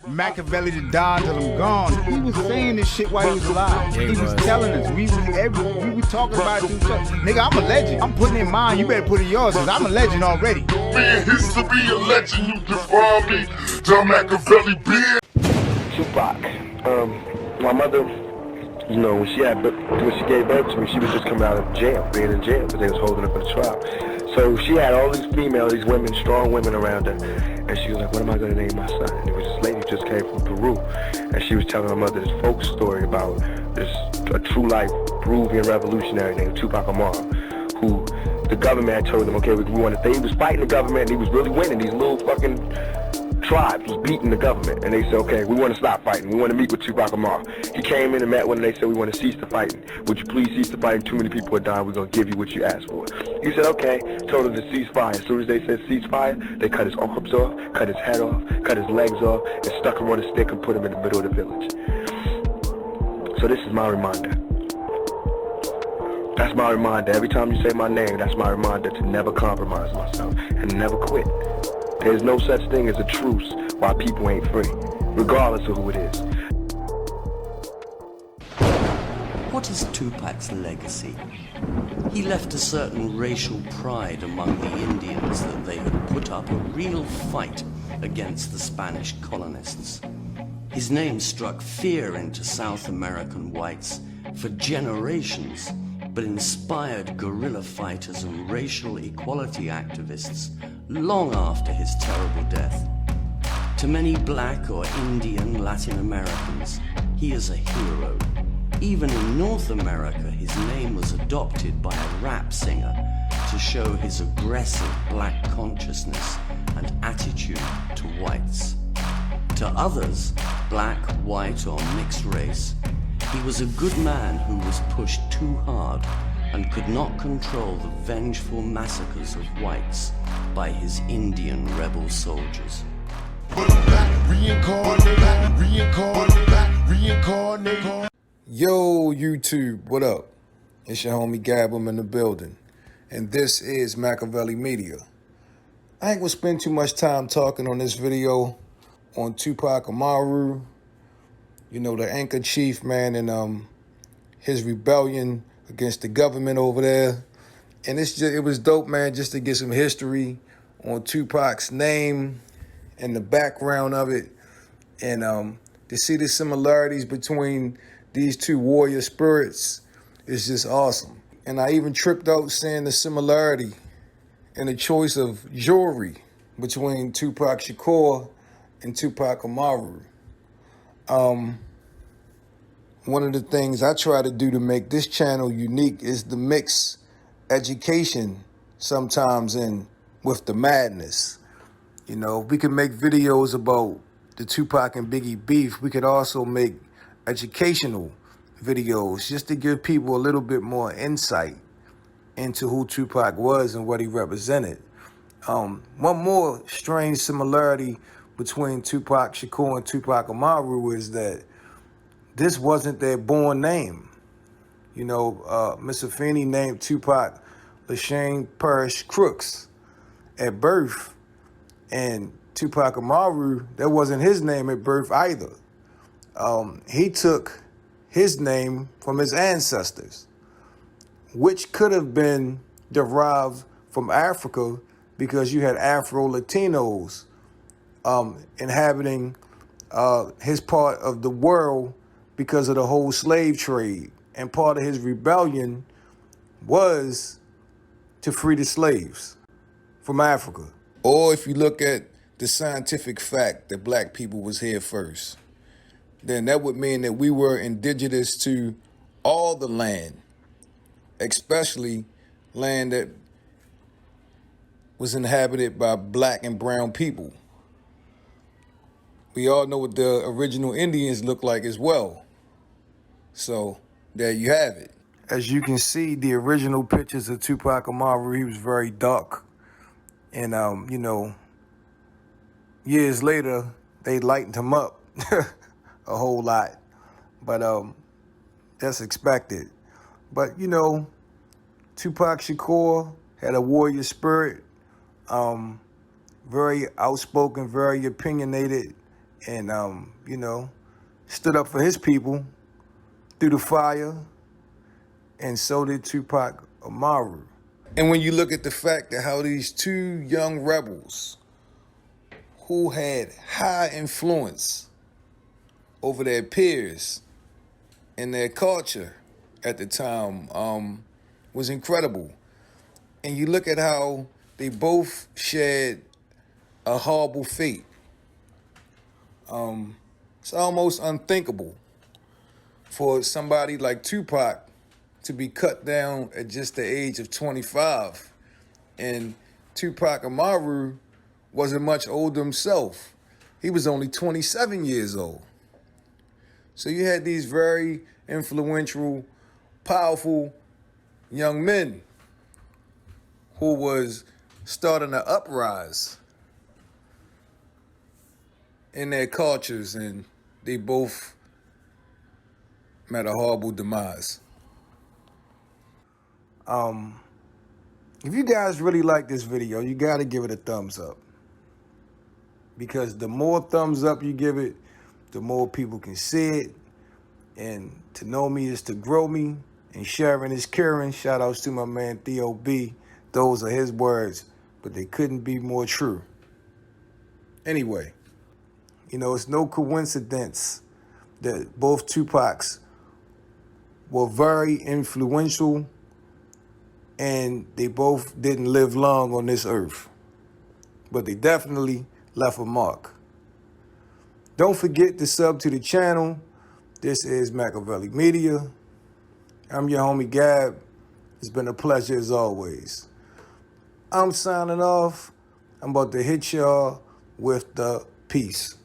Machiavelli to die till I'm gone. He was saying this shit while he was alive. He was telling us. We were talking about it. Nigga, I'm a legend. I'm putting in mine. You better put in yours, because I'm a legend already. Man, history a legend. You define me. Tell Machiavelli being. Tupac. My mother, you know, when she gave birth to me, she was just coming out of jail, being in jail, because they was holding her for the trial. So she had all these females, these women, strong women around her, and she was like, what am I going to name my son? And it was this lady who just came from Peru, and she was telling her mother this folk story about a true life Peruvian revolutionary named Tupac Amaru, who the government had told them, okay, we wanted, he was fighting the government, and he was really winning. These little fucking tribes was beating the government, and they said, okay, we want to stop fighting. We want to meet with Tupac Amaru. He came in and met one, and they said, we want to cease the fighting. Would you please cease the fighting? Too many people are dying. We're going to give you what you asked for. He said, okay. Told him to cease fire. As soon as they said cease fire, they cut his arms off, cut his head off, cut his legs off, and stuck him on a stick and put him in the middle of the village. So this is my reminder. That's my reminder. Every time you say my name, that's my reminder to never compromise myself and never quit. There's no such thing as a truce while people ain't free, regardless of who it is. What is Tupac's legacy? He left a certain racial pride among the Indians that they had put up a real fight against the Spanish colonists. His name struck fear into South American whites for generations, but inspired guerrilla fighters and racial equality activists long after his terrible death. To many black or Indian Latin Americans, he is a hero. Even in North America, his name was adopted by a rap singer to show his aggressive black consciousness and attitude to whites. To others, black, white, or mixed race, he was a good man who was pushed too hard and could not control the vengeful massacres of whites by his Indian rebel soldiers. Yo, YouTube, what up? It's your homie Gabum in the building, and this is Makaveli Media. I ain't gonna spend too much time talking on this video on Tupac Amaru, you know, the anchor chief, man, and his rebellion against the government over there. And it was dope, man, just to get some history on Tupac's name and the background of it, and to see the similarities between these two warrior spirits is just awesome. And I even tripped out seeing the similarity in the choice of jewelry between Tupac Shakur and Tupac Amaru. One of the things I try to do to make this channel unique is to mix education sometimes in with the madness. You know, we can make videos about the Tupac and Biggie beef. We could also make educational videos just to give people a little bit more insight into who Tupac was and what he represented. One more strange similarity between Tupac Shakur and Tupac Amaru is that this wasn't their born name. You know, Miss Afeni named Tupac Lashane Parrish Crooks at birth, and Tupac Amaru, that wasn't his name at birth either. He took his name from his ancestors, which could have been derived from Africa because you had Afro-Latinos inhabiting his part of the world because of the whole slave trade. And part of his rebellion was to free the slaves from Africa. Or if you look at the scientific fact that black people was here first, then that would mean that we were indigenous to all the land, especially land that was inhabited by black and brown people. We all know what the original Indians looked like as well. So there you have it. As you can see, the original pictures of Tupac Amaru, he was very dark. And, you know, years later, they lightened him up a whole lot. But that's expected. But, you know, Tupac Shakur had a warrior spirit, very outspoken, very opinionated, and, you know, stood up for his people through the fire, and so did Tupac Amaru. And when you look at the fact that how these two young rebels who had high influence over their peers and their culture at the time was incredible. And you look at how they both shared a horrible fate. It's almost unthinkable for somebody like Tupac to be cut down at just the age of 25. And Tupac Amaru wasn't much older himself. He was only 27 years old. So you had these very influential, powerful young men who was starting to uprise in their cultures, and they both met a horrible demise. If you guys really like this video, you gotta give it a thumbs up. Because the more thumbs up you give it, the more people can see it. And to know me is to grow me, and sharing is caring. Shout outs to my man Theo B. Those are his words, but they couldn't be more true. Anyway, you know, it's no coincidence that both Tupacs were very influential, and they both didn't live long on this earth. But they definitely left a mark. Don't forget to sub to the channel. This is MAKAVELI Media. I'm your homie Gab. It's been a pleasure as always. I'm signing off. I'm about to hit y'all with the peace.